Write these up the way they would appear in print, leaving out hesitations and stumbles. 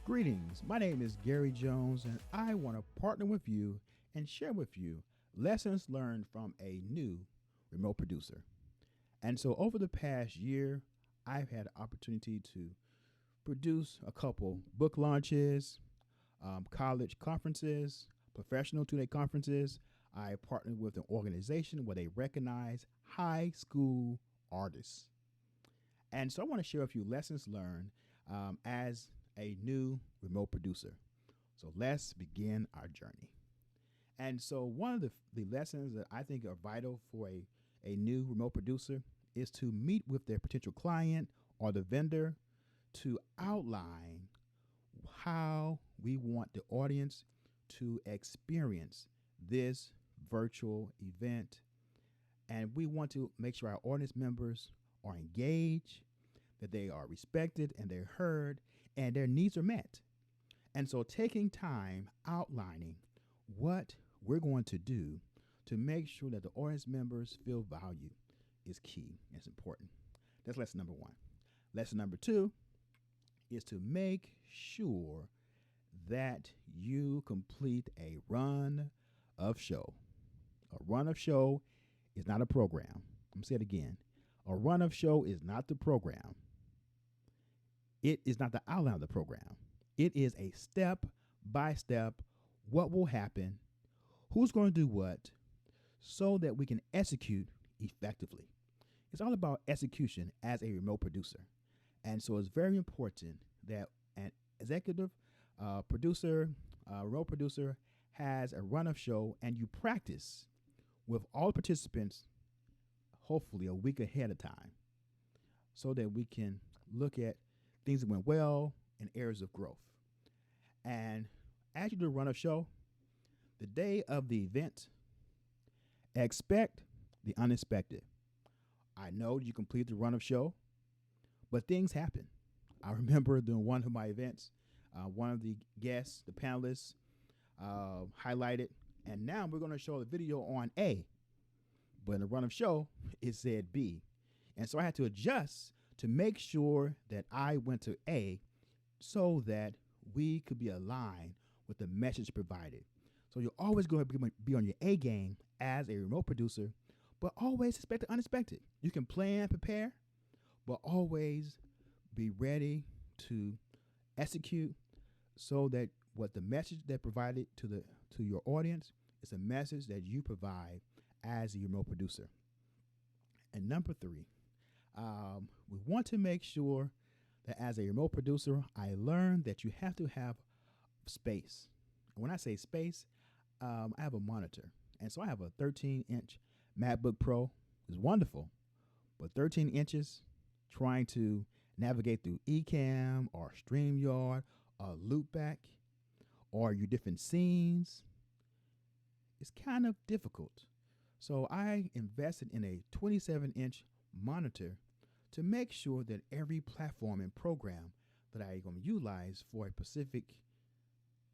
Greetings, my name is Gary Jones, and I want to partner with you and share with you lessons learned from a new remote producer. And so, over the past year, I've had the opportunity to produce a couple book launches, college conferences, professional two-day conferences. I partnered with an organization where they recognize high school artists. And so I want to share a few lessons learned as a new remote producer. So let's begin our journey. And so one of the lessons that I think are vital for a new remote producer is to meet with their potential client or the vendor to outline how we want the audience to experience this virtual event. And we want to make sure our audience members are engaged, that they are respected and they're heard, and their needs are met. And so taking time outlining what we're going to do to make sure that the audience members feel value is key. It's important. That's lesson number one. Lesson number two is to make sure that you complete a run of show. A run of show is not a program. I'm going to say it again. A run of show is not the program. It is not the outline of the program. It is a step by step what will happen, who's going to do what, so that we can execute effectively. It's all about execution as a remote producer. And so it's very important that an executive producer, remote producer, has a run of show and you practice with all participants, hopefully a week ahead of time, so that we can look at things that went well and areas of growth. And as you do a run of show, the day of the event, expect the unexpected. I know you complete the run of show, but things happen. I remember doing one of my events, one of the guests, the panelists, highlighted, and now we're going to show the video on A, but in the run of show, it said B. And so I had to adjust to make sure that I went to A so that we could be aligned with the message provided. So you're always going to be on your A game as a remote producer, but always expect the unexpected. You can plan, prepare, but always be ready to execute so that what the message that provided to your audience is a message that you provide as a remote producer. And number three, we want to make sure that as a remote producer, I learned that you have to have space. And when I say space, I have a monitor. And so I have a 13-inch MacBook Pro. It's wonderful, but 13 inches trying to navigate through Ecamm or StreamYard or Loopback or your different scenes, it's kind of difficult. So I invested in a 27-inch monitor to make sure that every platform and program that I'm going to utilize for a specific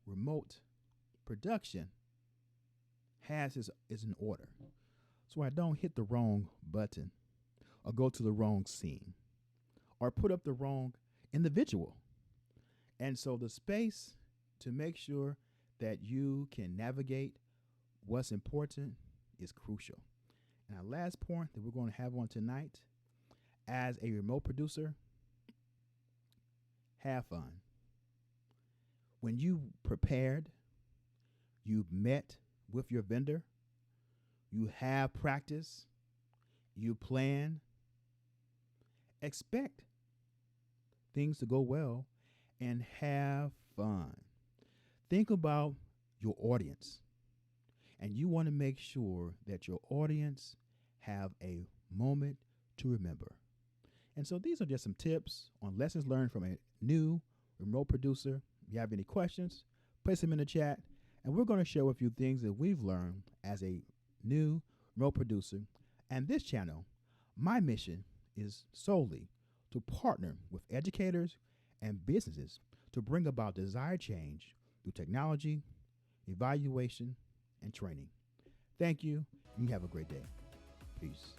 remote production is in order. So I don't hit the wrong button or go to the wrong scene or put up the wrong individual. And so the space to make sure that you can navigate what's important is crucial. And our last point that we're going to have on tonight, as a remote producer, have fun. When you prepared, you met with your vendor, you have practice, you plan, expect things to go well and have fun. Think about your audience, and you want to make sure that your audience have a moment to remember. And so these are just some tips on lessons learned from a new remote producer. If you have any questions, place them in the chat, and we're going to share with you things that we've learned as a new remote producer. And this channel, my mission is solely to partner with educators and businesses to bring about desired change through technology, evaluation, and training. Thank you, and you have a great day. Peace.